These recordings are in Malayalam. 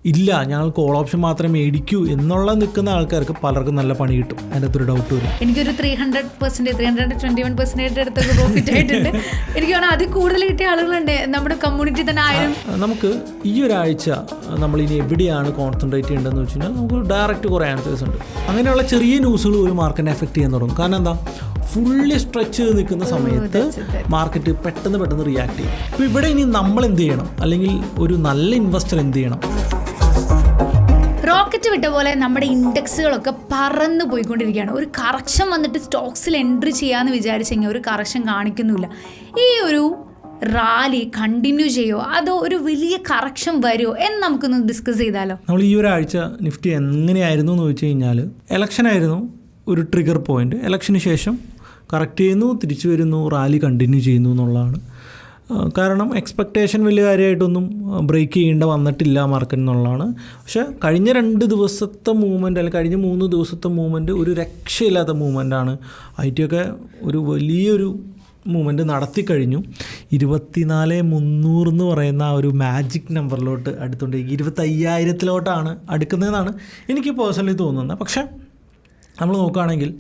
ഇല്ല ഞങ്ങൾ കോൾ ഓപ്ഷൻ മാത്രമേ മേടിക്കൂ എന്നുള്ള നിൽക്കുന്ന ആൾക്കാർക്ക് പലർക്കും നല്ല പണി കിട്ടും. അതിൻ്റെ അകത്തൊരു ഡൗട്ടും ഇല്ല. എനിക്കൊരു 321% അടുത്തൊക്കെ പ്രോഫിറ്റ് ആയിട്ടുണ്ട്. എനിക്ക് തോന്നുന്നു അതിൽ കൂടുതൽ കിട്ടിയ ആളുകളുണ്ട് നമ്മുടെ കമ്മ്യൂണിറ്റി തന്നെ. നമുക്ക് ഈ ഒരാഴ്ച നമ്മൾ ഇനി എവിടെയാണ് കോൺസെൻട്രേറ്റ് ചെയ്യേണ്ടതെന്ന് വെച്ച് കഴിഞ്ഞാൽ നമുക്ക് ഡയറക്റ്റ് കുറേ ആൻസേഴ്സ് ഉണ്ട്. അങ്ങനെയുള്ള ചെറിയ ന്യൂസുകൾ ഒരു മാർക്കറ്റിനെ എഫക്ട് ചെയ്യാൻ തുടങ്ങും. കാരണം എന്താ, ഫുള്ളി സ്ട്രെച്ച് ചെയ്ത് നിൽക്കുന്ന സമയത്ത് മാർക്കറ്റ് പെട്ടെന്ന് റിയാക്ട് ചെയ്യും. അപ്പോൾ ഇവിടെ ഇനി നമ്മൾ എന്ത് ചെയ്യണം, അല്ലെങ്കിൽ ഒരു നല്ല ഇൻവെസ്റ്റർ എന്ത് ചെയ്യണം? റോക്കറ്റ് വിട്ട പോലെ നമ്മുടെ ഇൻഡെക്സുകളൊക്കെ പറന്ന് പോയിക്കൊണ്ടിരിക്കുകയാണ്. ഒരു കറക്ഷൻ വന്നിട്ട് സ്റ്റോക്സിൽ എൻട്രി ചെയ്യാമെന്ന് വിചാരിച്ചെങ്കിൽ ഒരു കറക്ഷൻ കാണിക്കുന്നില്ല. ഈ ഒരു റാലി കണ്ടിന്യൂ ചെയ്യുമോ അതോ ഒരു വലിയ കറക്ഷൻ വരുമോ എന്ന് നമുക്കൊന്ന് ഡിസ്കസ് ചെയ്താലോ? നമ്മൾ ഈ ഒരാഴ്ച നിഫ്റ്റി എങ്ങനെയായിരുന്നു എന്ന് വെച്ച് കഴിഞ്ഞാൽ, ഇലക്ഷനായിരുന്നു ഒരു ട്രിഗർ പോയിന്റ്. ഇലക്ഷന് ശേഷം കറക്റ്റ് ചെയ്യുന്നു, തിരിച്ചു വരുന്നു, റാലി കണ്ടിന്യൂ ചെയ്യുന്നു എന്നുള്ളതാണ്. കാരണം എക്സ്പെക്റ്റേഷൻ വലിയ കാര്യമായിട്ടൊന്നും ബ്രേക്ക് ചെയ്യേണ്ട വന്നിട്ടില്ല മാർക്കറ്റ് എന്നുള്ളതാണ്. പക്ഷേ കഴിഞ്ഞ 2 ദിവസത്തെ മൂവ്മെൻറ്റ് അല്ലെങ്കിൽ കഴിഞ്ഞ 3 ദിവസത്തെ മൂവ്മെൻറ്റ് ഒരു രക്ഷയില്ലാത്ത മൂവ്മെൻറ്റാണ്. ഐ ടി ഒക്കെ ഒരു വലിയൊരു മൂവ്മെൻറ്റ് നടത്തി കഴിഞ്ഞു. 24,300 എന്ന് പറയുന്ന ആ ഒരു മാജിക് നമ്പറിലോട്ട് അടുത്തുകൊണ്ട് 25,000 അടുക്കുന്നതെന്നാണ് എനിക്ക് പേഴ്സണലി തോന്നുന്നത്. പക്ഷേ നമ്മൾ നോക്കുകയാണെങ്കിൽ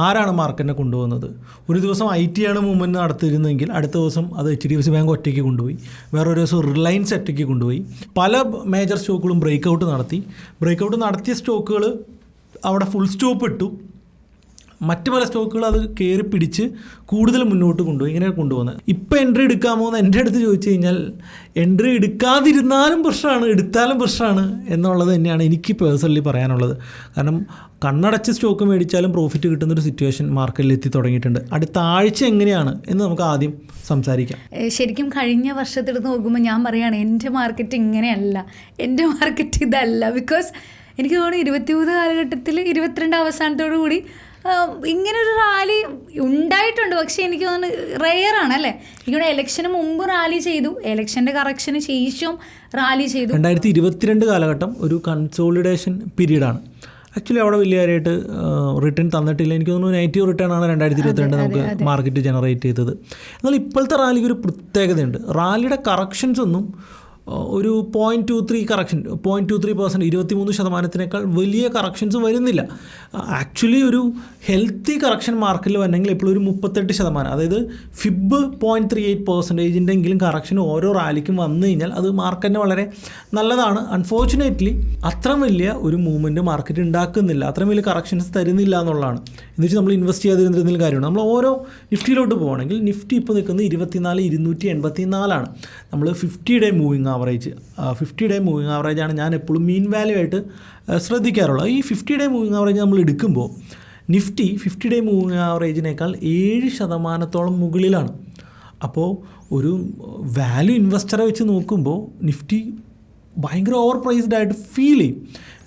ആരാണ് മാർക്കറ്റിനെ കൊണ്ടുപോകുന്നത്? ഒരു ദിവസം ഐ ടി ആണ് മൂവ്മെൻറ്റ് നടത്തിയിരുന്നെങ്കിൽ അടുത്ത ദിവസം അത് HDFC ബാങ്ക് ഒറ്റയ്ക്ക് കൊണ്ടുപോയി, വേറൊരു ദിവസം റിലയൻസ് ഒറ്റയ്ക്ക് കൊണ്ടുപോയി. പല മേജർ സ്റ്റോക്കുകളും ബ്രേക്കൗട്ട് നടത്തിയ സ്റ്റോക്കുകൾ അവിടെ ഫുൾ സ്റ്റോപ്പ് ഇട്ടു. മറ്റ് പല സ്റ്റോക്കുകൾ അത് കയറി പിടിച്ച് കൂടുതൽ മുന്നോട്ട് കൊണ്ടുപോയി. ഇങ്ങനെ കൊണ്ടുപോകുന്നത്. ഇപ്പോൾ എൻട്രി എടുക്കാമോ എന്ന് എൻ്റെ അടുത്ത് ചോദിച്ചു കഴിഞ്ഞാൽ എൻട്രി എടുക്കാതിരുന്നാലും പ്രശ്നമാണ്, എടുത്താലും പ്രശ്നമാണ് എന്നുള്ളത് തന്നെയാണ് എനിക്ക് പേഴ്സണലി പറയാനുള്ളത്. കാരണം കണ്ണടച്ച് സ്റ്റോക്ക് മേടിച്ചാലും പ്രോഫിറ്റ് കിട്ടുന്നൊരു സിറ്റുവേഷൻ മാർക്കറ്റിൽ എത്തി തുടങ്ങിയിട്ടുണ്ട്. അടുത്ത ആഴ്ച എങ്ങനെയാണ് എന്ന് നമുക്ക് ആദ്യം സംസാരിക്കാം. ശരിക്കും കഴിഞ്ഞ വർഷത്തെടുത്ത് നോക്കുമ്പോൾ ഞാൻ പറയുകയാണ് എൻ്റെ മാർക്കറ്റ് ഇങ്ങനെയല്ല, എൻ്റെ മാർക്കറ്റ് ഇതല്ല. ബിക്കോസ് എനിക്ക് തോന്നുന്നു 23 കാലഘട്ടത്തിൽ 22 അവസാനത്തോടു കൂടി ഇങ്ങനൊരു റാലി ഉണ്ടായിട്ടുണ്ട്. പക്ഷേ എനിക്ക് തോന്നുന്നു റെയറാണ് അല്ലേ. എനിക്കിവിടെ ഇലക്ഷന് മുമ്പ് റാലി ചെയ്തു, ഇലക്ഷൻ്റെ കറക്ഷന് ശേഷവും റാലി ചെയ്തു. 2022 കാലഘട്ടം ഒരു കൺസോളിഡേഷൻ പീരീഡാണ്. ആക്ച്വലി അവിടെ വലിയ കാര്യമായിട്ട് റിട്ടേൺ തന്നിട്ടില്ല. എനിക്ക് തോന്നുന്നു നെഗറ്റീവ് റിട്ടേൺ ആണ് 2022 നമുക്ക് മാർക്കറ്റ് ജനറേറ്റ് ചെയ്തത്. എന്നാൽ ഇപ്പോഴത്തെ റാലിക്ക് ഒരു പ്രത്യേകതയുണ്ട്. റാലിയുടെ കറക്ഷൻസ് ഒന്നും ഒരു 0.23 കറക്ഷൻ 0.23% 23% വലിയ കറക്ഷൻസ് വരുന്നില്ല. ആക്ച്വലി ഒരു ഹെൽത്തി കറക്ഷൻ മാർക്കറ്റിൽ വരണമെങ്കിൽ എപ്പോഴും ഒരു 38%, അതായത് ഫിബ് 0.38% കറക്ഷൻ ഓരോ റാലിക്കും വന്നു കഴിഞ്ഞാൽ അത് മാർക്കറ്റിന് വളരെ നല്ലതാണ്. അൺഫോർച്ചുനേറ്റ്ലി അത്രയും വലിയ ഒരു മൂവ്മെൻറ്റ് മാർക്കറ്റ് ഉണ്ടാക്കുന്നില്ല, അത്രയും വലിയ കറക്ഷൻസ് തരുന്നില്ല എന്നുള്ളതാണ്. എന്ന് വെച്ചാൽ നമ്മൾ ഇൻവെസ്റ്റ് ചെയ്യാതിരുന്നതിൽ കാര്യമാണ്. നമ്മൾ ഓരോ നിഫ്റ്റിയിലോട്ട് പോകുകയാണെങ്കിൽ നിഫ്റ്റി ഇപ്പോൾ നിൽക്കുന്നത് 24,284 നമ്മൾ 50-ഡേ മൂവിങ് ആവറേജ് 50-ഡേ മൂവിങ് ആവറേജാണ് ഞാൻ എപ്പോഴും മീൻ വാല്യൂ ആയിട്ട് ശ്രദ്ധിക്കാറുള്ളത്. ഈ 50-ഡേ മൂവിങ് ആവറേജ് നമ്മൾ എടുക്കുമ്പോൾ നിഫ്റ്റി 50-ഡേ മൂവിങ് ആവറേജിനേക്കാൾ 7% മുകളിലാണ്. അപ്പോൾ ഒരു വാല്യൂ ഇൻവെസ്റ്ററെ വെച്ച് നോക്കുമ്പോൾ നിഫ്റ്റി ഭയങ്കര ഓവർ പ്രൈസ്ഡ് ആയിട്ട് ഫീൽ ചെയ്യും.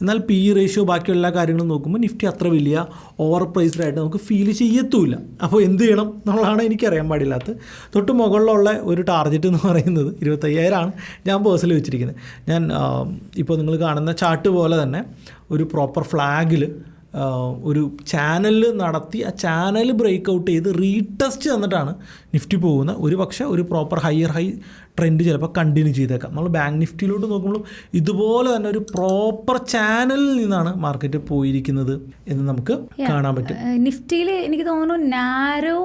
എന്നാൽ PE റേഷ്യോ ബാക്കിയുള്ള എല്ലാ കാര്യങ്ങളും നോക്കുമ്പോൾ നിഫ്റ്റി അത്ര വലിയ ഓവർ പ്രൈസ്ഡ് ആയിട്ട് നമുക്ക് ഫീൽ ചെയ്യത്തുമില്ല. അപ്പോൾ എന്ത് ചെയ്യണം എന്നുള്ളതാണ് എനിക്കറിയാൻ പാടില്ലാത്തത്. തൊട്ട് മുകളിലുള്ള ഒരു ടാർഗറ്റ് എന്ന് പറയുന്നത് 25,000 ഞാൻ പേഴ്സണലി വെച്ചിരിക്കുന്നത്. ഞാൻ ഇപ്പോൾ നിങ്ങൾ കാണുന്ന ചാർട്ട് പോലെ തന്നെ ഒരു പ്രോപ്പർ ഫ്ലാഗിൽ ഒരു ചാനൽ നടത്തി ആ ചാനൽ ബ്രേക്ക് ഔട്ട് ചെയ്ത് റീടെസ്റ്റ് തന്നിട്ടാണ് നിഫ്റ്റി പോകുന്നത്. ഒരു പക്ഷേ ഒരു പ്രോപ്പർ ഹൈ ട്രെൻഡ് ചിലപ്പോൾ കണ്ടിന്യൂ ചെയ്തേക്കാം. നമ്മൾ ബാങ്ക് നിഫ്റ്റിയിലോട്ട് നോക്കുമ്പോൾ ഇതുപോലെ തന്നെ ഒരു പ്രോപ്പർ ചാനലിൽ നിന്നാണ് മാർക്കറ്റ് പോയിരിക്കുന്നത് എന്ന് നമുക്ക് കാണാൻ പറ്റും. നിഫ്റ്റിയിൽ എനിക്ക് തോന്നുന്നു നാരോ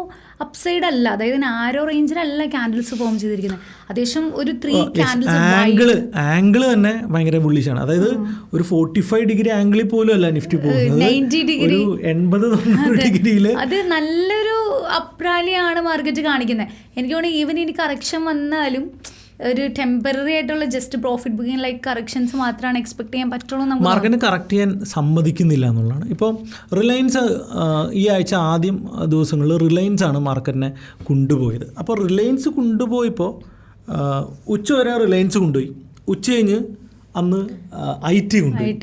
അപ്സൈഡ് അല്ല, അതായത് നാരോ റേഞ്ചിലല്ല ക്യാൻഡിൽസ് ഫോം ചെയ്തിരിക്കുന്നത്. അത്യാവശ്യം ഒരു 3 ക്യാൻഡിൽസ് ആംഗിൾ തന്നെ ഭയങ്കര ബുള്ളിഷാണ്. അതായത് ഒരു 45 ഡിഗ്രി ആംഗിളിൽ പോലും അല്ല നിഫ്റ്റി പോകുന്നത്, 90 ഡിഗ്രി 80-90 ഡിഗ്രിയിൽ. അത് നല്ലൊരു അപ്രാലിയാണ് മാർക്കറ്റ് കാണിക്കുന്നത്. എനിക്ക് തോന്നുന്നു ഈവൻ ഇനി കറക്ഷൻ വന്നാലും ഒരു ടെമ്പററി ആയിട്ടുള്ള just profit booking like corrections മാത്രമാണ് എക്സ്പെക്ട് ചെയ്യാൻ പറ്റുള്ളൂ. മാർക്കറ്റിന് കറക്റ്റ് ചെയ്യാൻ സമ്മതിക്കുന്നില്ല എന്നുള്ളതാണ്. ഇപ്പോൾ റിലയൻസ് ഈ ആഴ്ച ആദ്യം ദിവസങ്ങളിൽ റിലയൻസ് ആണ് മാർക്കറ്റിനെ കൊണ്ടുപോയത്. അപ്പോൾ റിലയൻസ് കൊണ്ടുപോയപ്പോൾ ഉച്ച വരെ റിലയൻസ് കൊണ്ടുപോയി, ഉച്ച കഴിഞ്ഞ് അന്ന് IT കൊണ്ടുപോയി.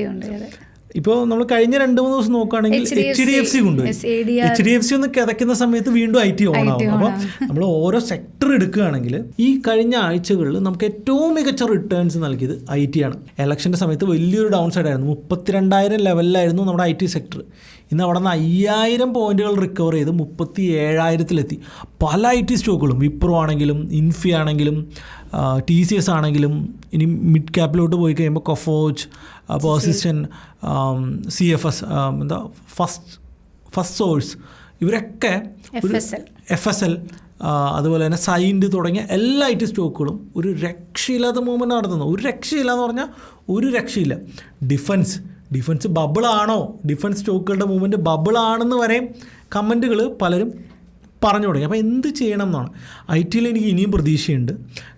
ഇപ്പോൾ നമ്മൾ കഴിഞ്ഞ 2-3 ദിവസം നോക്കുകയാണെങ്കിൽ HDFC കൊണ്ടുപോയി. HDFC ഒന്ന് കിതയ്ക്കുന്ന സമയത്ത് വീണ്ടും IT ഓൺ ആവും. അപ്പോൾ നമ്മൾ ഓരോ സെക്ടർ എടുക്കുകയാണെങ്കിൽ ഈ കഴിഞ്ഞ ആഴ്ചകളിൽ നമുക്ക് ഏറ്റവും മികച്ച റിട്ടേൺസ് നൽകിയത് IT ആണ്. ഇലക്ഷൻ്റെ സമയത്ത് വലിയൊരു ഡൗൺ സൈഡ് ആയിരുന്നു. 32,000 ലെവലിലായിരുന്നു നമ്മുടെ IT സെക്ടർ. ഇന്ന് അവിടെ നിന്ന് 5,000 പോയിന്റുകൾ റിക്കവർ ചെയ്ത് 37,000-ലെത്തി. പല IT സ്റ്റോക്കുകളും വിപ്രോ ആണെങ്കിലും ഇൻഫി ആണെങ്കിലും TCS ആണെങ്കിലും ഇനി മിഡ് ക്യാപ്പിലോട്ട് പോയി കഴിയുമ്പോൾ കൊഫോജ്, പേഴ്സിസ്റ്റൻ, CFS, എന്താ ഫസ്റ്റ് സോഴ്സ്, ഇവരൊക്കെ FSL, അതുപോലെ തന്നെ സൈൻഡ് തുടങ്ങിയ എല്ലാ IT സ്റ്റോക്കുകളും ഒരു രക്ഷയില്ലാത്ത മൂവ്മെൻറ്റ് നടത്തുന്നു. ഒരു രക്ഷയില്ല എന്ന് പറഞ്ഞാൽ ഒരു രക്ഷയില്ല. ഡിഫൻസ് ബബിളാണോ, ഡിഫൻസ് സ്റ്റോക്കുകളുടെ മൂവ്മെൻറ്റ് ബബിളാണെന്ന് വരെയും കമൻറ്റുകൾ പലരും പറഞ്ഞു തുടങ്ങി. അപ്പോൾ എന്ത് ചെയ്യണം എന്നാണ്. IT എനിക്ക് ഇനിയും പ്രതീക്ഷയുണ്ട്.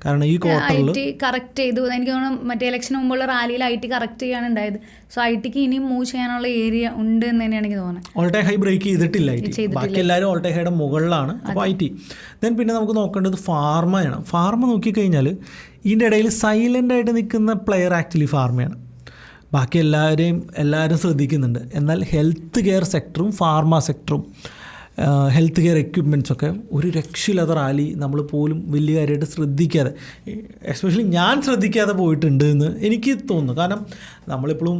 കാരണം ഈ ക്വാർട്ടറിൽ കറക്റ്റ് ചെയ്തു. എനിക്ക് തോന്നുന്നു മറ്റേ ഇലക്ഷന് മുമ്പുള്ള റാലിയിൽ IT കറക്റ്റ് ചെയ്യാണ് ഉണ്ടായത്. സോ ITക്ക് ഇനിയും മൂവ് ചെയ്യാനുള്ള ഏരിയ ഉണ്ട് എന്ന് തന്നെയാണ് എനിക്ക് തോന്നുന്നത്. ഓൾ ടൈം ഹൈ ബ്രേക്ക് ചെയ്തിട്ടില്ല IT. ബാക്കി എല്ലാവരും ഓൾ ടൈം ഹൈയുടെ മുകളിലാണ്. അപ്പോൾ IT പിന്നെ നമുക്ക് നോക്കേണ്ടത് ഫാർമയാണ്. ഫാർമ നോക്കിക്കഴിഞ്ഞാൽ ഇതിൻ്റെ ഇടയിൽ സൈലൻ്റായിട്ട് നിൽക്കുന്ന പ്ലെയർ ആക്ച്വലി ഫാർമയാണ്. ബാക്കി എല്ലാവരും ശ്രദ്ധിക്കുന്നുണ്ട്. എന്നാൽ ഹെൽത്ത് കെയർ സെക്ടറും ഫാർമ സെക്ടറും ഹെൽത്ത് കെയർ എക്യുപ്മെൻറ്റ്സൊക്കെ ഒരു രക്ഷയില്ലാത്ത റാലി നമ്മൾ പോലും വലിയ കാര്യമായിട്ട് ശ്രദ്ധിക്കാതെ, എസ്പെഷ്യലി ഞാൻ ശ്രദ്ധിക്കാതെ പോയിട്ടുണ്ട് എന്ന് എനിക്ക് തോന്നുന്നു. കാരണം നമ്മളിപ്പോഴും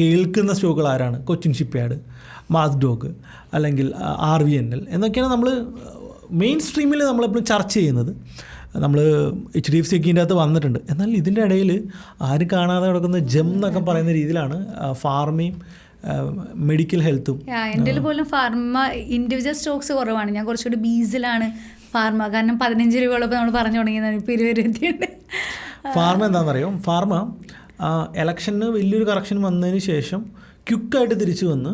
കേൾക്കുന്ന സ്റ്റോക്കുകൾ ആരാണ്? കൊച്ചിൻ ഷിപ്പ്യാർഡ്, മാസ്ഡോക്ക്, അല്ലെങ്കിൽ RVNL എന്നൊക്കെയാണ് നമ്മൾ മെയിൻ സ്ട്രീമിൽ നമ്മളെപ്പോഴും ചർച്ച ചെയ്യുന്നത്. നമ്മൾ HDFC ഇതിൻ്റെ അകത്ത് വന്നിട്ടുണ്ട്. എന്നാൽ ഇതിൻ്റെ ഇടയിൽ ആരും കാണാതെ കിടക്കുന്ന ജെം എന്നൊക്കെ പറയുന്ന രീതിയിലാണ് ഫാർമയും മെഡിക്കൽ ഹെൽത്തും. എൻ്റെ പോലും ഫാർമ ഇൻഡിവിജ്വൽ സ്റ്റോക്സ് കുറവാണ്. ഞാൻ കുറച്ചുകൂടി ബീസിലാണ് ഫാർമ. കാരണം 15 രൂപയോളപ്പോൾ നമ്മൾ പറഞ്ഞു തുടങ്ങിയതാണ്. ഇപ്പോൾ 20 എത്തിയുണ്ട്. ഫാർമ എന്താണെന്നറിയോ? ഫാർമ എലക്ഷന് വലിയൊരു കറക്ഷൻ വന്നതിന് ശേഷം ക്വിക്കായിട്ട് തിരിച്ചു വന്ന്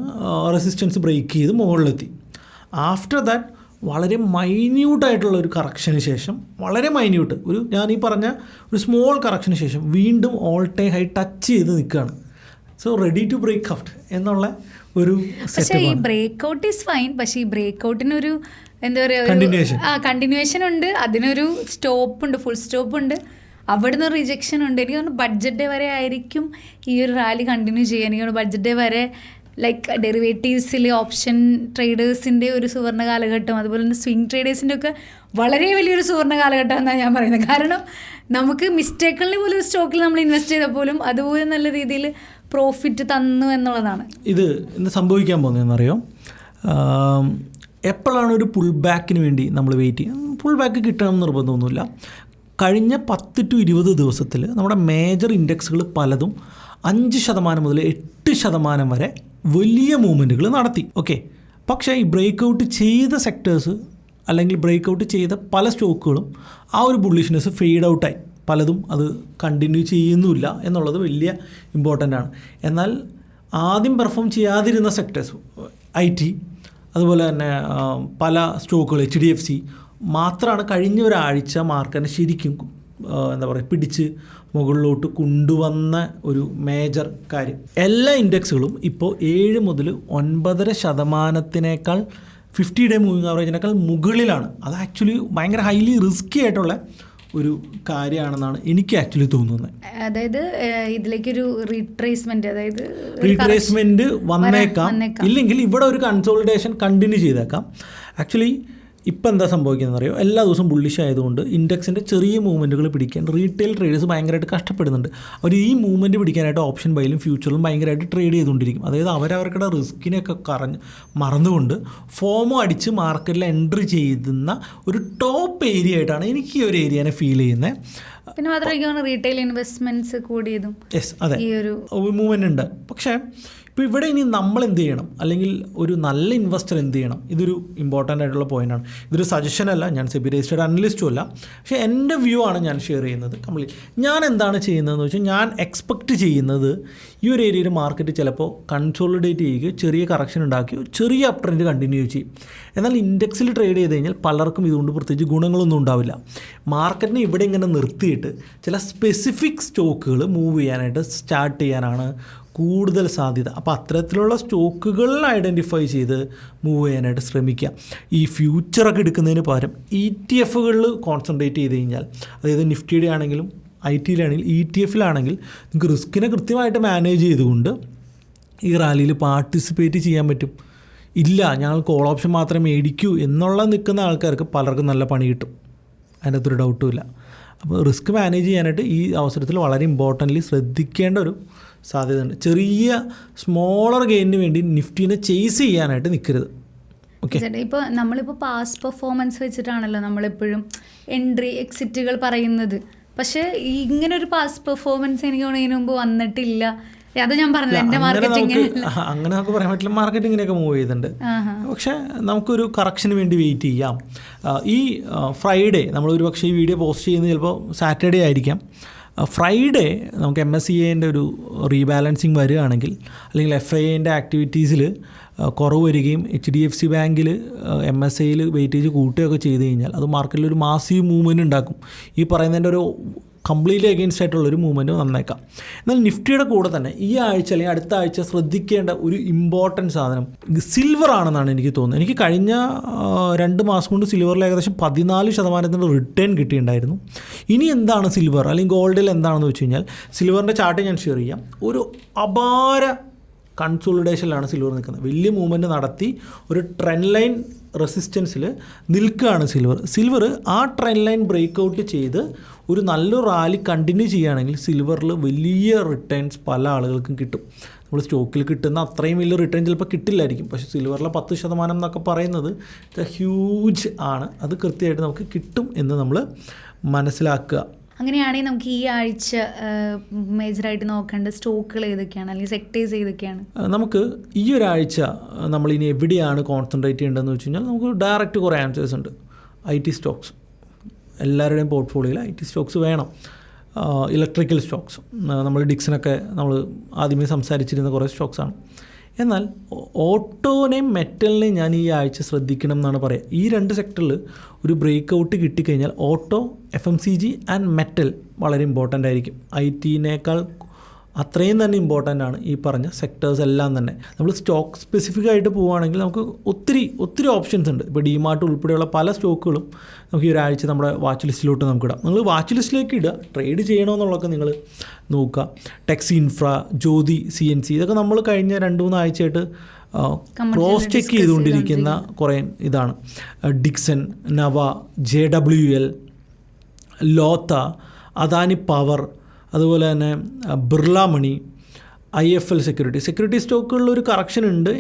റെസിസ്റ്റൻസ് ബ്രേക്ക് ചെയ്ത് മുകളിലെത്തി. ആഫ്റ്റർ ദാറ്റ് വളരെ മൈന്യൂട്ടായിട്ടുള്ള ഒരു കറക്ഷന് ശേഷം, വളരെ മൈന്യൂട്ട് ഞാൻ ഈ പറഞ്ഞ ഒരു സ്മോൾ കറക്ഷന് ശേഷം വീണ്ടും ഓൾ ടൈം ഹൈ ടച്ച് ചെയ്ത് നിൽക്കുകയാണ്. So ready to break out എന്നുള്ള ഒരു പക്ഷേ ഈ ബ്രേക്ക് ഔട്ട് ഈസ് ഫൈൻ. പക്ഷേ ഈ ബ്രേക്ക് ഔട്ടിനൊരു എന്താ പറയുക, കണ്ടിന്യൂവേഷൻ ഉണ്ട്, അതിനൊരു സ്റ്റോപ്പ് ഉണ്ട്, ഫുൾ സ്റ്റോപ്പ് ഉണ്ട്, അവിടുന്ന് റിജക്ഷൻ ഉണ്ട്. എനിക്ക് തോന്നുന്നു ബഡ്ജറ്റ് ഡേ വരെ ആയിരിക്കും ഈ ഒരു റാലി കണ്ടിന്യൂ ചെയ്യുക. എനിക്ക് തോന്നുന്നു ബഡ്ജറ്റ് ഡേ വരെ ലൈക്ക് ഡെറിവേറ്റീവ്സിൽ ഓപ്ഷൻ ട്രേഡേഴ്സിൻ്റെ ഒരു സുവർണ്ണ കാലഘട്ടം, അതുപോലെ തന്നെ സ്വിംഗ് ട്രേഡേഴ്സിൻ്റെ ഒക്കെ വളരെ വലിയൊരു സുവർണ്ണ കാലഘട്ടം എന്നാണ് ഞാൻ പറയുന്നത്. കാരണം നമുക്ക് മിസ്റ്റേക്കുകളിൽ പോലും ഒരു സ്റ്റോക്കിൽ നമ്മൾ ഇൻവെസ്റ്റ് ചെയ്താൽ പോലും അതുപോലെ നല്ല രീതിയിൽ പ്രോഫിറ്റ് തന്നു എന്നുള്ളതാണ്. ഇത് എന്ത് സംഭവിക്കാൻ പോകുന്നതെന്നറിയോ? എപ്പോഴാണ് ഒരു പുൾ ബാക്കിന് വേണ്ടി നമ്മൾ വെയിറ്റ് ചെയ്യുക? പുൾ ബാക്ക് കിട്ടണം നിർബന്ധമൊന്നുമില്ല. കഴിഞ്ഞ 10 to 20 ദിവസത്തിൽ നമ്മുടെ മേജർ ഇൻഡെക്സുകൾ പലതും 5% മുതൽ 8% വരെ വലിയ മൂവ്മെൻറ്റുകൾ നടത്തി. ഓക്കെ, പക്ഷേ ഈ ബ്രേക്ക് ഔട്ട് ചെയ്ത സെക്ടേഴ്സ് അല്ലെങ്കിൽ ബ്രേക്ക് ഔട്ട് ചെയ്ത പല സ്റ്റോക്കുകളും ആ ഒരു ബുള്ളിഷ്നെസ് ഫെയ്ഡ് ഔട്ടായി. പലതും അത് കണ്ടിന്യൂ ചെയ്യുന്നുമില്ല എന്നുള്ളത് വലിയ ഇമ്പോർട്ടൻ്റ് ആണ്. എന്നാൽ ആദ്യം പെർഫോം ചെയ്യാതിരുന്ന സെക്ടേഴ്സ് IT, അതുപോലെ തന്നെ പല സ്റ്റോക്കുകൾ HDFC മാത്രമാണ് കഴിഞ്ഞ ഒരാഴ്ച മാർക്കറ്റിനെ ശരിക്കും എന്താ പറയുക പിടിച്ച് മുകളിലോട്ട് കൊണ്ടുവന്ന ഒരു മേജർ കാര്യം. എല്ലാ ഇൻഡെക്സുകളും ഇപ്പോൾ 7 മുതൽ 9.5% 50 ഡേ മൂവിങ് ആവറേജിനേക്കാൾ മുകളിലാണ്. അത് ആക്ച്വലി ഭയങ്കര ഹൈലി റിസ്ക്കി ആയിട്ടുള്ള ഒരു കാര്യമാണെന്നാണ് എനിക്ക് ആക്ച്വലി തോന്നുന്നത്. അതായത് ഇതിലേക്കൊരു റീട്രേസ്മെൻറ്റ് വന്നേക്കാം, ഇല്ലെങ്കിൽ ഇവിടെ ഒരു കൺസോളിഡേഷൻ കണ്ടിന്യൂ ചെയ്തേക്കാം. ആക്ച്വലി ഇപ്പം എന്താ സംഭവിക്കുന്നത് അറിയോ? എല്ലാ ദിവസവും ബുള്ളിഷ് ആയതുകൊണ്ട് ഇൻഡെക്സിൻ്റെ ചെറിയ മൂവ്മെൻറ്റുകൾ പിടിക്കാൻ റീറ്റെയിൽ ട്രേഡേഴ്സ് ഭയങ്കരമായിട്ട് കഷ്ടപ്പെടുന്നുണ്ട്. അവർ ഈ മൂവ്മെൻറ്റ് പിടിക്കാനായിട്ട് ഓപ്ഷൻ ബൈയിലും ഫ്യൂച്ചറിലും ഭയങ്കരമായിട്ട് ട്രേഡ് ചെയ്തുകൊണ്ടിരിക്കും. അതായത് അവരവർക്കുടെ റിസ്കിനെയൊക്കെ മറന്നുകൊണ്ട് ഫോമോ അടിച്ച് മാർക്കറ്റിൽ എൻട്രി ചെയ്യുന്ന ഒരു ടോപ്പ് ഏരിയ ആയിട്ടാണ് എനിക്ക് ഈ ഒരു ഏരിയനെ ഫീൽ ചെയ്യുന്നത്. പിന്നെ മാത്രമല്ല റീറ്റെയിൽ ഇൻവെസ്റ്റ്മെൻറ്റ്സ് കൂടിയതും അതെ ഈ ഒരു മൂവ്മെൻ്റ് ഉണ്ട്. പക്ഷേ ഇപ്പോൾ ഇവിടെ ഇനി നമ്മൾ എന്ത് ചെയ്യണം, അല്ലെങ്കിൽ ഒരു നല്ല ഇൻവെസ്റ്റർ എന്ത് ചെയ്യണം? ഇതൊരു ഇമ്പോർട്ടൻ്റ് ആയിട്ടുള്ള പോയിൻ്റാണ്. ഇതൊരു സജഷൻ അല്ല, ഞാൻ സെബി രജിസ്റ്റേർഡ് അനലിസ്റ്റും അല്ല, പക്ഷേ എൻ്റെ വ്യൂ ആണ് ഞാൻ ഷെയർ ചെയ്യുന്നത് കംപ്ലീറ്റ്. ഞാൻ എന്താണ് ചെയ്യുന്നതെന്ന് വെച്ചാൽ, ഞാൻ എക്സ്പെക്റ്റ് ചെയ്യുന്നത് ഈ ഒരു ഏരിയയിൽ മാർക്കറ്റ് ചിലപ്പോൾ കൺസോളിഡേറ്റ് ചെയ്യുകയോ ചെറിയ കറക്ഷൻ ഉണ്ടാക്കുകയോ ചെറിയ അപ് ട്രെൻഡ് കണ്ടിന്യൂ ചെയ്യും. എന്നാൽ ഇൻഡെക്സിൽ ട്രേഡ് ചെയ്ത് കഴിഞ്ഞാൽ പലർക്കും ഇതുകൊണ്ട് പ്രത്യേകിച്ച് ഗുണങ്ങളൊന്നും ഉണ്ടാവില്ല. മാർക്കറ്റിനെ ഇവിടെ ഇങ്ങനെ നിർത്തിയിട്ട് ചില സ്പെസിഫിക് സ്റ്റോക്കുകൾ മൂവ് ചെയ്യാനായിട്ട് സ്റ്റാർട്ട് ചെയ്യാനാണ് കൂടുതൽ സാധ്യത. അപ്പോൾ അത്തരത്തിലുള്ള സ്റ്റോക്കുകൾ ഐഡൻറ്റിഫൈ ചെയ്ത് മൂവ് ചെയ്യാനായിട്ട് ശ്രമിക്കുക. ഈ ഫ്യൂച്ചറൊക്കെ എടുക്കുന്നതിന് പകരം ETF-കളിൽ കോൺസെൻട്രേറ്റ് ചെയ്ത് കഴിഞ്ഞാൽ, അതായത് നിഫ്റ്റിയുടെ ആണെങ്കിലും IT-യിലാണെങ്കിലും ETF-ലാണെങ്കിൽ നിങ്ങൾക്ക് റിസ്കിനെ കൃത്യമായിട്ട് മാനേജ് ചെയ്തുകൊണ്ട് ഈ റാലിയിൽ പാർട്ടിസിപ്പേറ്റ് ചെയ്യാൻ പറ്റും. ഇല്ല ഞങ്ങൾ കോൾ ഓപ്ഷൻ മാത്രമേ മേടിക്കൂ എന്നുള്ള നിൽക്കുന്ന ആൾക്കാർക്ക് പലർക്കും നല്ല പണി കിട്ടും, അതിനകത്തൊരു ഡൗട്ടും ഇല്ല. അപ്പോൾ റിസ്ക് മാനേജ് ചെയ്യാനായിട്ട് ഈ അവസരത്തിൽ വളരെ ഇമ്പോർട്ടൻ്റ്ലി ശ്രദ്ധിക്കേണ്ട ഒരു സാധ്യതയുണ്ട്. ചെറിയ സ്മോളർ ഗെയിനിന് വേണ്ടി നിഫ്റ്റീനെ ചേസ് ചെയ്യാനായിട്ട് നിൽക്കരുത്. ഓക്കെ. ഇപ്പോൾ നമ്മളിപ്പോൾ പാസ്റ്റ് പെർഫോമൻസ് വെച്ചിട്ടാണല്ലോ നമ്മളെപ്പോഴും എൻട്രി എക്സിറ്റുകൾ പറയുന്നത്. പക്ഷേ ഇങ്ങനൊരു പാസ്റ്റ് പെർഫോമൻസ് എനിക്ക് തോന്നുന്നതിന് മുമ്പ് വന്നിട്ടില്ല. അത് ഞാൻ പറഞ്ഞത് എൻ്റെ മാർക്കറ്റിംഗ് അങ്ങനെ നമുക്ക് പറയാൻ പറ്റില്ല. മാർക്കറ്റിങ്ങിനൊക്കെ മൂവ് ചെയ്തിട്ടുണ്ട്. പക്ഷേ നമുക്കൊരു കറക്ഷന് വേണ്ടി വെയിറ്റ് ചെയ്യാം. ഈ ഫ്രൈഡേ നമ്മളൊരു പക്ഷേ ഈ വീഡിയോ പോസ്റ്റ് ചെയ്യുന്നത് ചിലപ്പോൾ സാറ്റർഡേ ആയിരിക്കാം. ഫ്രൈഡേ നമുക്ക് MSCIൻ്റെ ഒരു റീബാലൻസിങ് വരികയാണെങ്കിൽ, അല്ലെങ്കിൽ FIIൻ്റെ ആക്ടിവിറ്റീസിൽ കുറവ് വരികയും HDFC ബാങ്കിൽ MSIയിൽ വെയിറ്റേജ് കൂട്ടുകയൊക്കെ ചെയ്ത് കഴിഞ്ഞാൽ അത് മാർക്കറ്റിലൊരു മാസീവ് മൂവ്മെൻറ്റ് ഉണ്ടാക്കും. ഈ പറയുന്നതിൻ്റെ ഒരു കംപ്ലീറ്റ്ലി അഗെയിൻസ്റ്റ് ആയിട്ടുള്ളൊരു മൂവ്മെൻറ്റ് വന്നേക്കാം. എന്നാൽ നിഫ്റ്റിയുടെ കൂടെ തന്നെ ഈ ആഴ്ച അല്ലെങ്കിൽ അടുത്ത ആഴ്ച ശ്രദ്ധിക്കേണ്ട ഒരു ഇമ്പോർട്ടൻറ്റ് സാധനം സിൽവർ ആണെന്നാണ് എനിക്ക് തോന്നുന്നത്. എനിക്ക് കഴിഞ്ഞ 2 മാസം കൊണ്ട് സിൽവറിൽ ഏകദേശം 14% റിട്ടേൺ കിട്ടിയിട്ടുണ്ടായിരുന്നു. ഇനി എന്താണ് സിൽവർ അല്ലെങ്കിൽ ഗോൾഡിൽ എന്താണെന്ന് വെച്ച് കഴിഞ്ഞാൽ, സിൽവറിൻ്റെ ചാർട്ട് ഞാൻ ഷെയർ ചെയ്യാം. ഒരു അപാര കൺസോളിഡേഷനിലാണ് സിൽവർ നിൽക്കുന്നത്. വലിയ മൂവ്മെൻറ്റ് നടത്തി ഒരു ട്രെൻഡ് ലൈൻ റെസിസ്റ്റൻസിൽ നിൽക്കുകയാണ് സിൽവർ. ആ ട്രെൻഡ് ലൈൻ ബ്രേക്ക് ഔട്ട് ചെയ്ത് ഒരു നല്ലൊരു റാലി കണ്ടിന്യൂ ചെയ്യുകയാണെങ്കിൽ സിൽവറിൽ വലിയ റിട്ടേൺസ് പല ആളുകൾക്കും കിട്ടും. നമ്മൾ സ്റ്റോക്കിൽ കിട്ടുന്ന അത്രയും വലിയ റിട്ടേൺ ചിലപ്പോൾ കിട്ടില്ലായിരിക്കും. പക്ഷേ സിൽവറിലെ 10% എന്നൊക്കെ പറയുന്നത് ഹ്യൂജ് ആണ്. അത് കൃത്യമായിട്ട് നമുക്ക് കിട്ടും എന്ന് നമ്മൾ മനസ്സിലാക്കുക. അങ്ങനെയാണെങ്കിൽ നമുക്ക് ഈ ആഴ്ച മേജറായിട്ട് നോക്കേണ്ട സ്റ്റോക്കുകൾ ഏതൊക്കെയാണ്, അല്ലെങ്കിൽ സെക്ടേഴ്സ് ഏതൊക്കെയാണ്? നമുക്ക് ഈ ഒരാഴ്ച നമ്മളിനി എവിടെയാണ് കോൺസെൻട്രേറ്റ് ചെയ്യേണ്ടതെന്ന് വെച്ച് കഴിഞ്ഞാൽ നമുക്ക് ഡയറക്റ്റ് കുറേ ആൻസേഴ്സ് ഉണ്ട്. IT സ്റ്റോക്സ്, എല്ലാവരുടെയും പോർട്ട്ഫോളിയോയിൽ IT സ്റ്റോക്സ് വേണം. ഇലക്ട്രിക്കൽ സ്റ്റോക്സ്, നമ്മൾ ഡിക്സനൊക്കെ നമ്മൾ ആദ്യമേ സംസാരിച്ചിരുന്ന കുറേ സ്റ്റോക്സാണ്. എന്നാൽ ഓട്ടോനെയും മെറ്റലിനെയും ഞാൻ ഈ ആഴ്ച ശ്രദ്ധിക്കണം എന്നാണ് പറയുക. ഈ 2 സെക്ടറിൽ ഒരു ബ്രേക്ക് ഔട്ട് കിട്ടിക്കഴിഞ്ഞാൽ ഓട്ടോ, FMCG ആൻഡ് മെറ്റൽ വളരെ ഇമ്പോർട്ടൻ്റ് ആയിരിക്കും. ITനേക്കാൾ അത്രയും തന്നെ ഇമ്പോർട്ടൻ്റ് ആണ് ഈ പറഞ്ഞ സെക്ടേഴ്സ് എല്ലാം തന്നെ. നമ്മൾ സ്റ്റോക്ക് സ്പെസിഫിക് ആയിട്ട് പോവുകയാണെങ്കിൽ നമുക്ക് ഒത്തിരി ഓപ്ഷൻസ് ഉണ്ട്. ഇപ്പോൾ ഡിമാർട്ട് ഉൾപ്പെടെയുള്ള പല സ്റ്റോക്കുകളും നമുക്ക് ഈ ഒരാഴ്ച നമ്മുടെ വാച്ച് ലിസ്റ്റിലോട്ട് നമുക്ക് ഇടാം. നിങ്ങൾ വാച്ച് ലിസ്റ്റിലേക്ക് ഇടുക, ട്രേഡ് ചെയ്യണമെന്നുള്ളതൊക്കെ നിങ്ങൾ നോക്കുക. ടെക്സി ഇൻഫ്ര, ജ്യോതി CNC, ഇതൊക്കെ നമ്മൾ കഴിഞ്ഞ 2-3 ആഴ്ചയായിട്ട് ക്രോസ് ചെക്ക് ചെയ്തുകൊണ്ടിരിക്കുന്ന കുറേ ഇതാണ്. ഡിക്സൺ, നവ, JWL, ലോത്ത, അദാനി പവർ, അതുപോലെ തന്നെ ബിർള മണി, IFL സെക്യൂരിറ്റി സ്റ്റോക്കുകളിലൊരു കറക്ഷൻ ഉണ്ട്.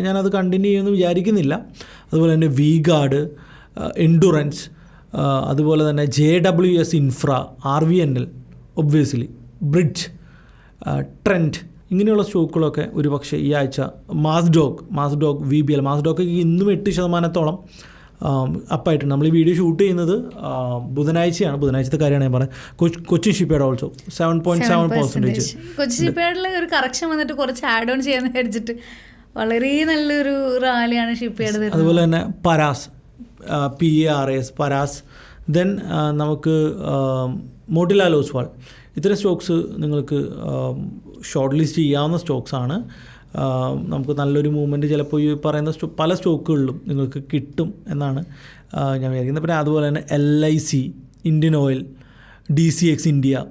ഞാനത് കണ്ടിന്യൂ ചെയ്യുമെന്ന് വിചാരിക്കുന്നില്ല. അതുപോലെ തന്നെ V-Guard, എൻഡുറൻസ്, അതുപോലെ തന്നെ JWS infra, RVNL, obviously bridge, trend, ഇങ്ങനെയുള്ള സ്റ്റോക്കുകളൊക്കെ ഒരു പക്ഷേ ഈ ആഴ്ച മാസ്ഡോഗ് VBL, മാസ്ഡോഗ് ഇന്നും 8% അപ്പായിട്ടുണ്ട്. നമ്മൾ ഈ വീഡിയോ ഷൂട്ട് ചെയ്യുന്നത് ബുധനാഴ്ചയാണ്. ബുധനാഴ്ചത്തെ കാര്യമാണ് ഞാൻ പറഞ്ഞത്. Cochin shipyard also 7.7%. കൊച്ചിൻ ഷിപ്പ്യാർഡിൽ ഒരു കറക്ഷൻ വന്നിട്ട് കുറച്ച് ആഡ് ഓൺ ചെയ്യാന്ന് വിചാരിച്ചിട്ട് വളരെ നല്ലൊരു റാലിയാണ് ഷിപ്പ്യാർഡ്. അതുപോലെ തന്നെ പരാസ്, PARS പരാസ്, ദെൻ നമുക്ക് മോട്ടിലാൽ ഓസ്വാൾ, ഇത്തരം സ്റ്റോക്സ് നിങ്ങൾക്ക് ഷോർട്ട് ലിസ്റ്റ് ചെയ്യാവുന്ന സ്റ്റോക്സാണ്. നമുക്ക് നല്ലൊരു മൂവ്മെൻറ്റ് ചിലപ്പോൾ ഈ പറയുന്ന പല സ്റ്റോക്കുകളിലും നിങ്ങൾക്ക് കിട്ടും എന്നാണ് ഞാൻ വിചാരിക്കുന്നത്. പിന്നെ അതുപോലെ തന്നെ LIC, Indian oil, DCX India,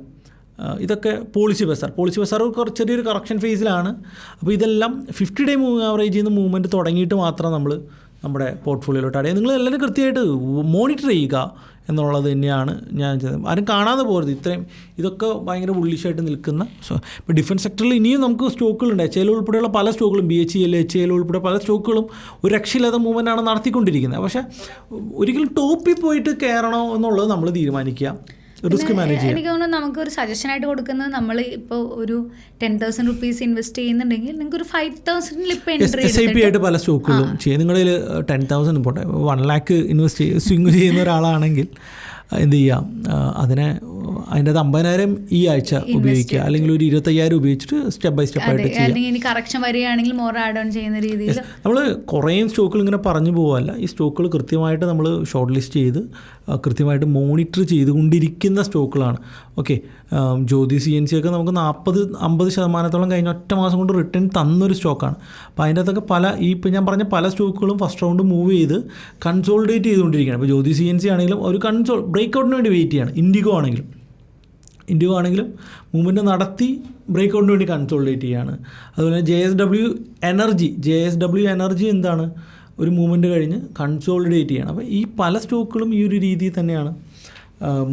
ഇതൊക്കെ പോളിസി ബസാർ ചെറിയൊരു കറക്ഷൻ ഫേസിലാണ്. അപ്പോൾ ഇതെല്ലാം 50-day മൂവിങ് ആവറേജ് ചെയ്യുന്ന മൂവ്മെൻറ്റ് തുടങ്ങിയിട്ട് മാത്രം നമ്മൾ നമ്മുടെ പോർട്ട്ഫോളിയോയിലോട്ട് ആഡ് ചെയ്യുക. നിങ്ങൾ എല്ലാവരും കൃത്യമായിട്ട് മോണിറ്റർ ചെയ്യുക എന്നുള്ളത് തന്നെയാണ് ഞാൻ ചെയ്തത്. ആരും കാണാതെ പോകരുത്. ഇതൊക്കെ ഭയങ്കര ബുള്ളിഷായിട്ട് നിൽക്കുന്ന. ഇപ്പോൾ ഡിഫൻസ് സെക്ടറിൽ ഇനിയും നമുക്ക് സ്റ്റോക്കുകളുണ്ട്. HAL ഉൾപ്പെടെയുള്ള പല സ്റ്റോക്കുകളും, BHEL, HAL ഉൾപ്പെടെ പല സ്റ്റോക്കുകളും ഒരു രക്ഷയില്ലാത്ത മൂവ്മെൻറ്റാണ് നടത്തിക്കൊണ്ടിരിക്കുന്നത്. പക്ഷേ ഒരിക്കലും ടോപ്പിൽ പോയിട്ട് കയറണോ എന്നുള്ളത് നമ്മൾ തീരുമാനിക്കുക, റിസ്ക് മാനേജ് ചെയ്യുക. എനിക്ക് തോന്നുന്നു നമുക്കൊരു സജഷനായിട്ട് കൊടുക്കുന്നത്, നമ്മൾ ഇപ്പോൾ ഒരു 10,000 rupees ഇൻവെസ്റ്റ് ചെയ്യുന്നുണ്ടെങ്കിൽ നിങ്ങൾക്ക് ഒരു 5,000 ഇപ്പോൾ എൻട്രി SIP ആയിട്ട് പല സ്റ്റോക്കുകളും ചെയ്യും. നിങ്ങളിൽ 10,000 പോട്ടെ 1 lakh ഇൻവെസ്റ്റ് സ്വിങ് ചെയ്യുന്ന ഒരാളാണെങ്കിൽ എന്ത് ചെയ്യാം, അതിൻ്റെ 50,000 ഈ ആഴ്ച ഉപയോഗിക്കുക, അല്ലെങ്കിൽ ഒരു 25,000 ഉപയോഗിച്ചിട്ട് സ്റ്റെപ്പ് ബൈ സ്റ്റെപ്പ് ആയിട്ട് ചെയ്യാം. ഇനി കറക്ഷൻ വരികയാണെങ്കിൽ മോർ ആഡ് ഓൺ ചെയ്യുന്ന രീതിയിൽ നമ്മൾ കുറേ സ്റ്റോക്കുകൾ ഇങ്ങനെ പറഞ്ഞു പോകാമല്ല. ഈ സ്റ്റോക്കുകൾ കൃത്യമായിട്ട് നമ്മൾ ഷോർട്ട് ലിസ്റ്റ് ചെയ്ത് കൃത്യമായിട്ട് മോണിറ്റർ ചെയ്തുകൊണ്ടിരിക്കുന്ന സ്റ്റോക്കുകളാണ്. ഓക്കെ, ജ്യോതി CNC ഒക്കെ നമുക്ക് 40-50% കഴിഞ്ഞ ഒറ്റ മാസം കൊണ്ട് റിട്ടേൺ തന്നൊരു സ്റ്റോക്കാണ്. അപ്പോൾ അതിൻ്റെ അകത്തൊക്കെ ഇപ്പം ഞാൻ പറഞ്ഞ പല സ്റ്റോക്കുകളും ഫസ്റ്റ് റൗണ്ട് മൂവ് ചെയ്ത് കൺസോളിഡേറ്റ് ചെയ്തുകൊണ്ടിരിക്കുകയാണ്. ഇപ്പോൾ ജ്യോതി CNC ആണെങ്കിലും ഒരു ബ്രേക്കൗട്ടിന് വേണ്ടി വെയിറ്റ് ചെയ്യാണ്. ഇൻഡിഗോ ആണെങ്കിലും മൂവ്മെൻറ്റ് നടത്തി ബ്രേക്കൗട്ടിന് വേണ്ടി കൺസോളിഡേറ്റ് ചെയ്യുകയാണ്. അതുപോലെ JSW എനർജി എന്താണ്, ഒരു മൂവ്മെൻറ്റ് കഴിഞ്ഞ് കൺസോളിഡേറ്റ് ചെയ്യണം. അപ്പോൾ ഈ പല സ്റ്റോക്കുകളും ഈ ഒരു രീതിയിൽ തന്നെയാണ്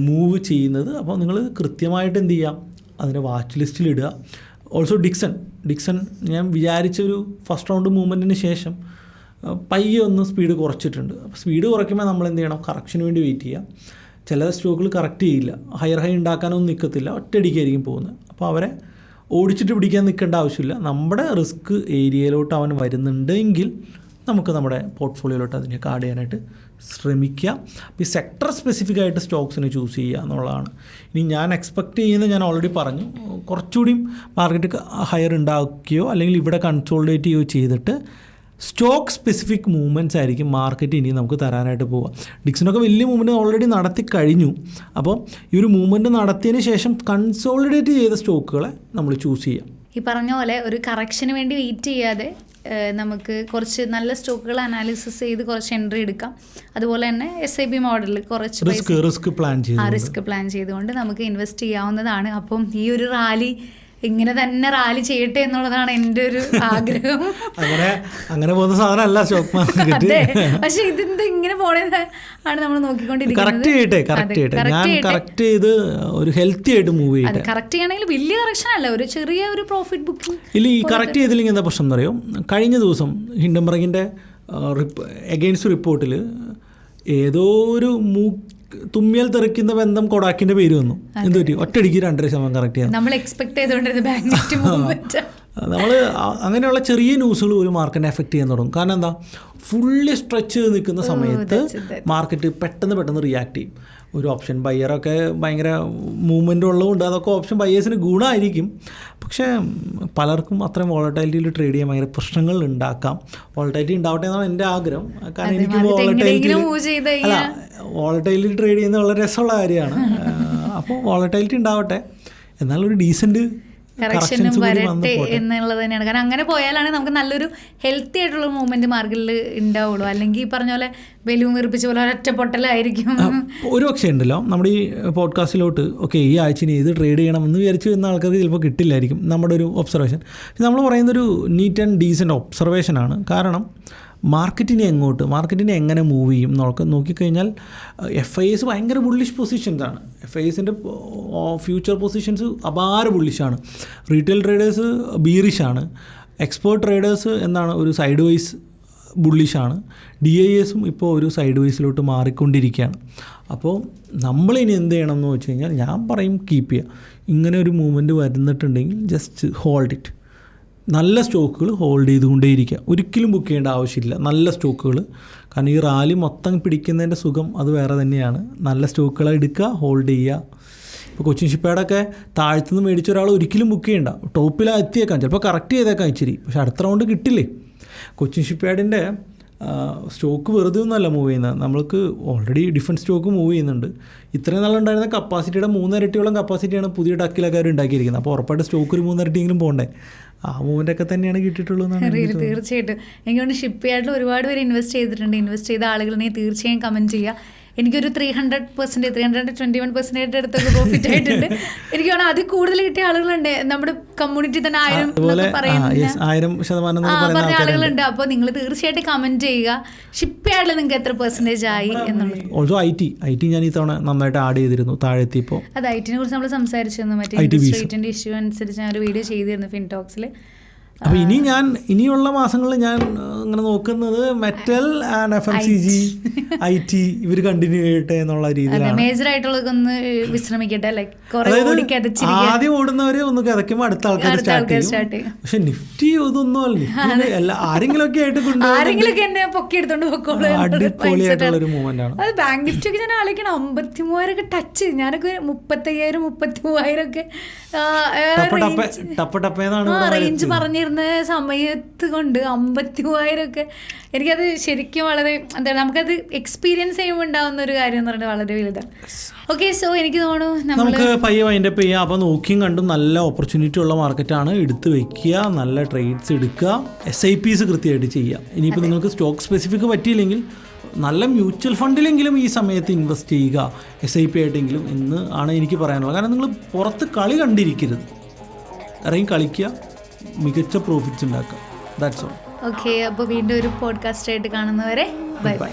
മൂവ് ചെയ്യുന്നത്. അപ്പോൾ നിങ്ങൾ കൃത്യമായിട്ട് എന്ത് ചെയ്യാം, അതിനെ വാച്ച് ലിസ്റ്റിലിടുക. ഓൾസോ ഡിക്സൺ ഞാൻ വിചാരിച്ചൊരു ഫസ്റ്റ് റൗണ്ട് മൂവ്മെൻറ്റിന് ശേഷം പയ്യെ ഒന്ന് സ്പീഡ് കുറച്ചിട്ടുണ്ട്. അപ്പോൾ സ്പീഡ് കുറയ്ക്കുമ്പോൾ നമ്മൾ എന്ത് ചെയ്യണം, കറക്ഷന് വേണ്ടി വെയിറ്റ് ചെയ്യുക. ചില സ്റ്റോക്കുകൾ കറക്റ്റ് ചെയ്യില്ല, ഹയർ ഹൈ ഉണ്ടാക്കാനൊന്നും നിൽക്കത്തില്ല, ഒറ്റയടിക്കായിരിക്കും പോകുന്നത്. അപ്പോൾ അവരെ ഓടിച്ചിട്ട് പിടിക്കാൻ നിൽക്കേണ്ട ആവശ്യമില്ല. നമ്മുടെ റിസ്ക് ഏരിയയിലോട്ട് അവൻ വരുന്നുണ്ടെങ്കിൽ നമുക്ക് നമ്മുടെ പോർട്ട്ഫോളിയോയിലോട്ട് അതിനെ ആഡ് ചെയ്യാനായിട്ട് ശ്രമിക്കുക. ഈ സെക്ടർ സ്പെസിഫിക് ആയിട്ട് സ്റ്റോക്സിനെ ചൂസ് ചെയ്യുക എന്നുള്ളതാണ്. ഇനി ഞാൻ എക്സ്പെക്റ്റ് ചെയ്യുന്നത് ഞാൻ ഓൾറെഡി പറഞ്ഞു, കുറച്ചുകൂടി മാർക്കറ്റ് ഹയർ ഉണ്ടാക്കുകയോ അല്ലെങ്കിൽ ഇവിടെ കൺസോളിഡേറ്റ് ചെയ്യുകയോ ചെയ്തിട്ട് സ്റ്റോക്ക് സ്പെസിഫിക് മൂവ്മെൻറ്റ്സ് ആയിരിക്കും മാർക്കറ്റ് ഇനി നമുക്ക് തരാനായിട്ട് പോവുക. ഡിക്സനൊക്കെ വലിയ മൂവ്മെൻറ്റ് ഓൾറെഡി നടത്തി കഴിഞ്ഞു. അപ്പോൾ ഈ ഒരു മൂവ്മെൻറ്റ് നടത്തിയതിന് ശേഷം കൺസോളിഡേറ്റ് ചെയ്ത സ്റ്റോക്കുകളെ നമ്മൾ ചൂസ് ചെയ്യുക. ഈ പറഞ്ഞ പോലെ ഒരു കറക്ഷന് വേണ്ടി വെയിറ്റ് ചെയ്യാതെ നമുക്ക് കുറച്ച് നല്ല സ്റ്റോക്കുകൾ അനാലിസിസ് ചെയ്ത് കുറച്ച് എൻട്രി എടുക്കാം. അതുപോലെ തന്നെ SIP മോഡലിൽ കുറച്ച് റിസ്ക് പ്ലാൻ ചെയ്തുകൊണ്ട് നമുക്ക് ഇൻവെസ്റ്റ് ചെയ്യാവുന്നതാണ്. അപ്പം ഈ ഒരു റാലി ഇങ്ങനെ തന്നെ റാലി ചെയ്യട്ടെ എന്നുള്ളതാണ് എൻ്റെ ഒരു ആഗ്രഹം. അങ്ങനെ പോകുന്ന സാധനമല്ല സ്റ്റോക്ക് മാർക്കറ്റ്. പക്ഷെ ഇതിന്റെ ഇങ്ങനെ പോണത് ആണ് നമ്മൾ നോക്കിക്കൊണ്ടിരിക്കുന്നത്. കറക്റ്റ് ചെയ്ത് ഒരു ഹെൽത്തി ആയിട്ട് മൂവ് ചെയ്യട്ടെ. കറക്റ്റ് ചെയ്യണമെങ്കിൽ വലിയ കറക്ഷൻ അല്ല, ഒരു ചെറിയ ഒരു പ്രോഫിറ്റ് ബുക്കിംഗ്. ഇല്ല, ഈ കറക്റ്റ് ചെയ്തില്ലെങ്കിൽ എന്താ പ്രശ്നം എന്നറിയോ? കഴിഞ്ഞ ദിവസം ഹിൻഡൻബർഗിൻ്റെ എഗെയിൻസ്റ്റ് റിപ്പോർട്ടിൽ ഏതോ ഒരു തുമ്മിയാൽ തെറിക്കുന്ന ബന്ധം കൊടാക്കിന്റെ പേര് വന്നു. എന്ത് പറ്റി? ഒറ്റയടിക്ക് 2% കറക്റ്റ് ചെയ്യാം. നമ്മൾ എക്സ്പെക്ട് ചെയ്തുകൊണ്ടിരുന്ന ബാങ്ക് നിഫ്റ്റി മൂവ്മെന്റ്. നമ്മൾ അങ്ങനെയുള്ള ചെറിയ ന്യൂസുകൾ ഒരു മാർക്കറ്റിനെ എഫക്റ്റ് ചെയ്യാൻ തുടങ്ങും. കാരണം എന്താ, ഫുള്ളി സ്ട്രെച്ച് ചെയ്ത് നിൽക്കുന്ന സമയത്ത് മാർക്കറ്റ് പെട്ടെന്ന് റിയാക്ട് ചെയ്യും. ഒരു ഓപ്ഷൻ ബയ്യറൊക്കെ ഭയങ്കര മൂവ്മെൻ്റ് ഉള്ളതുകൊണ്ട് അതൊക്കെ ഓപ്ഷൻ ബയ്യേഴ്സിന് ഗുണമായിരിക്കും. പക്ഷേ പലർക്കും അത്രയും വോളറ്റൈലിറ്റിയിൽ ട്രേഡ് ചെയ്യാൻ ഭയങ്കര പ്രശ്നങ്ങൾ ഉണ്ടാക്കാം. വോളറ്റൈലിറ്റി ഉണ്ടാവട്ടെ എന്നാണ് എൻ്റെ ആഗ്രഹം. കാരണം എനിക്ക് വോളറ്റൈലിറ്റി ട്രേഡ് ചെയ്യുന്നത് വളരെ രസമുള്ള കാര്യമാണ്. അപ്പോൾ വോളറ്റൈലിറ്റി ഉണ്ടാവട്ടെ, എന്നാലൊരു ഡീസൻറ്റ് കറക്ഷനും വരട്ടെ എന്നുള്ളത് തന്നെയാണ്. കാരണം അങ്ങനെ പോയാലാണ് നമുക്ക് നല്ലൊരു ഹെൽത്തി ആയിട്ടുള്ള മൂവ്മെന്റ് മാർക്കറ്റിൽ ഉണ്ടാവുള്ളൂ. അല്ലെങ്കിൽ ഈ പറഞ്ഞ പോലെ ബലൂൺ വീർപ്പിച്ച പോലെ ഒറ്റപ്പൊട്ടലായിരിക്കും. ഒരു പക്ഷേ ഉണ്ടല്ലോ നമ്മുടെ ഈ പോഡ്കാസ്റ്റിലോട്ട് ഈ ആഴ്ച ഇനി ഇത് ട്രേഡ് ചെയ്യണമെന്ന് വിചാരിച്ചു വരുന്ന ആൾക്കാർക്ക് ചിലപ്പോൾ കിട്ടില്ലായിരിക്കും നമ്മുടെ ഒരു ഒബ്സർവേഷൻ. നമ്മൾ പറയുന്നൊരു നീറ്റ് ആൻഡ് ഡീസൻറ്റ് ഒബ്സർവേഷനാണ്. കാരണം മാർക്കറ്റിനെ മാർക്കറ്റിനെ എങ്ങനെ മൂവ് ചെയ്യും എന്നൊക്കെ നോക്കിക്കഴിഞ്ഞാൽ FIs ഭയങ്കര ബുള്ളിഷ് പൊസിഷൻസാണ്. FIസിൻ്റെ ഫ്യൂച്ചർ പൊസിഷൻസ് അപാര ബുള്ളിഷാണ്. റീറ്റെയിൽ ട്രേഡേഴ്സ് ബീറിഷാണ്. എക്സ്പോർട്ട് ട്രേഡേഴ്സ് ഒരു സൈഡ് വൈസ് ബുള്ളിഷാണ്. DISും ഇപ്പോൾ ഒരു സൈഡ് വൈസിലോട്ട് മാറിക്കൊണ്ടിരിക്കുകയാണ്. അപ്പോൾ നമ്മളിനി എന്ത് ചെയ്യണം എന്ന് വെച്ച് കഴിഞ്ഞാൽ ഞാൻ പറയും കീപ്പ് ചെയ്യുക. ഇങ്ങനെ ഒരു മൂവ്മെൻറ്റ് വരുന്നിട്ടുണ്ടെങ്കിൽ ജസ്റ്റ് ഹോൾഡ് ഇറ്റ്. നല്ല സ്റ്റോക്കുകൾ ഹോൾഡ് ചെയ്തുകൊണ്ടേയിരിക്കുക. ഒരിക്കലും ബുക്ക് ചെയ്യേണ്ട ആവശ്യമില്ല നല്ല സ്റ്റോക്കുകൾ. കാരണം ഈ റാലി മൊത്തം പിടിക്കുന്നതിൻ്റെ സുഖം അത് വേറെ തന്നെയാണ്. നല്ല സ്റ്റോക്കുകൾ എടുക്കുക, ഹോൾഡ് ചെയ്യുക. ഇപ്പോൾ കൊച്ചിൻ ഷിപ്പ്യാർഡൊക്കെ താഴ്ത്തുനിന്ന് മേടിച്ച ഒരാൾ ഒരിക്കലും ബുക്ക് ചെയ്യേണ്ട. ടോപ്പിൽ എത്തിയേക്കാം, ചിലപ്പോൾ കറക്റ്റ് ചെയ്തേക്കാം ഇച്ചിരി, പക്ഷേ അടുത്ത റൗണ്ട് കിട്ടില്ലേ. കൊച്ചിൻ ഷിപ്പ്യാർഡിൻ്റെ സ്റ്റോക്ക് വെറുതെ ഒന്നുമല്ല മൂവ് ചെയ്യുന്നത്. നമ്മൾക്ക് ഓൾറെഡി ഡിഫറെൻറ്റ് സ്റ്റോക്ക് മൂവ് ചെയ്യുന്നുണ്ട്. ഇത്രയും നാളുണ്ടായിരുന്ന കപ്പാസിറ്റിയുടെ 3 ഇരട്ടിയോളം കപ്പാസിറ്റിയാണ് പുതിയ ടക്കിലൊക്കെ അവർ ഉണ്ടാക്കിയിരിക്കുന്നത്. അപ്പോൾ ഉറപ്പായിട്ട് സ്റ്റോക്ക് ഒരു 3 ഇരട്ടിയെങ്കിലും പോകണ്ടേ. ആ മൂവ്മെൻ്റൊക്കെ തന്നെയാണ് കിട്ടിയിട്ടുള്ളൂ എന്നാണ്. തീർച്ചയായിട്ടും എനിക്ക് തോന്നുന്നു ഷിപ്പ്യാർഡിൽ ഒരുപാട് പേര് ഇൻവെസ്റ്റ് ചെയ്തിട്ടുണ്ട്. ഇൻവെസ്റ്റ് ചെയ്ത ആളുകളുണ്ടെങ്കിൽ തീർച്ചയായും കമൻറ്റ് ചെയ്യുക. എനിക്കൊരു 300%, 321% അടുത്തൊക്കെ പ്രോഫിറ്റ് ആയിട്ടുണ്ട്. എനിക്ക് തോന്നുന്നു അതിൽ കൂടുതൽ കിട്ടിയ ആളുകളുണ്ട് നമ്മുടെ കമ്മ്യൂണിറ്റി തന്നെ. 1000% പറഞ്ഞ ആളുകളുണ്ട്. അപ്പോൾ നിങ്ങൾ തീർച്ചയായിട്ടും കമന്റ് ചെയ്യുക ഷിപ്പ്യാർഡിൽ നിങ്ങൾക്ക് എത്ര % ആയി എന്നുള്ളത്. ഓൾസോ ഐ ടി ഞാൻ ഈ തവണ നന്നായിട്ട് ആഡ് ചെയ്തിരുന്നു താഴെ എത്തിയപ്പോൾ. അത് ഐറ്റിനെ കുറിച്ച് നമ്മൾ സംസാരിച്ചിരുന്നു. മറ്റേ ഇൻഡസ്ട്രീറ്റിൻ്റെ ഇഷ്യൂ അനുസരിച്ച് ഞാൻ ഒരു വീഡിയോ ചെയ്തിരുന്നു ഫിൻടോക്സിൽ. അപ്പോൾ ഇനിയുള്ള മാസങ്ങളിൽ ഞാൻ ഇങ്ങനെ നോക്കുന്നത് മെറ്റൽ ആൻഡ് FMCG IT ഇവർ കണ്ടിന്യൂ ചെയ്യട്ടെ എന്നുള്ള രീതിയിലാണ്. മേജർ ആയിട്ടുള്ളതൊക്കെ ഒന്ന് വിശ്രമിക്കട്ടെ. ആദ്യം ഓടുന്നവർ ഒന്ന് കിതയ്ക്കുമ്പോൾ അടുത്ത ആൾക്കാർ സ്റ്റാർട്ട് ചെയ്യും. പക്ഷെ നിഫ്റ്റി ഇതൊന്നും അല്ല, ആരെങ്കിലുമൊക്കെ ആയിട്ട് അടിപൊളിയായിട്ടുള്ളൊരു മൂവ്മെന്റ് ആണ്. അത് ബാങ്ക് നിഫ്റ്റി ഒക്കെ ഞാൻ ആലോചിക്കണം 53,000 ടച്ച്. ഞാനൊക്കെ 35,000 33,000 റേഞ്ച് പറഞ്ഞിരുന്ന സമയത്ത് കൊണ്ട് 53,000 എനിക്കത് ശരിക്കും വളരെ എന്താണ് നമുക്കത് എക്സ്പീരിയൻസ് ചെയ്യുമ്പോൾ ഉണ്ടാകുന്ന ഒരു കാര്യം എന്ന് പറഞ്ഞാൽ വളരെ വലുതാണ്. ഓക്കെ, സോ എനിക്ക് തോന്നുന്നു നമുക്ക് പയ്യെ വൈൻഡപ്പ് ചെയ്യാം. അപ്പോൾ നോക്കിയും കണ്ടും നല്ല ഓപ്പർച്യൂണിറ്റി ഉള്ള മാർക്കറ്റാണ്, എടുത്ത് വെക്കുക, നല്ല ട്രേഡ്സ് എടുക്കുക, SIPs കൃത്യമായിട്ട് ചെയ്യുക. ഇനിയിപ്പോൾ നിങ്ങൾക്ക് സ്റ്റോക്ക് സ്പെസിഫിക് പറ്റിയില്ലെങ്കിൽ നല്ല മ്യൂച്വൽ ഫണ്ടിലെങ്കിലും ഈ സമയത്ത് ഇൻവെസ്റ്റ് ചെയ്യുക, SIP ആയിട്ടെങ്കിലും എന്ന് ആണ് എനിക്ക് പറയാനുള്ളത്. കാരണം നിങ്ങൾ പുറത്ത് കളി കണ്ടിരിക്കരുത്, ഇറങ്ങി കളിക്കുക, മികച്ച പ്രോഫിറ്റ്സ് ഉണ്ടാക്കുക. That's all. ഓക്കെ, അപ്പോൾ വീണ്ടും ഒരു പോഡ്കാസ്റ്റ് ആയിട്ട് കാണുന്നവരെ ബൈ ബൈ.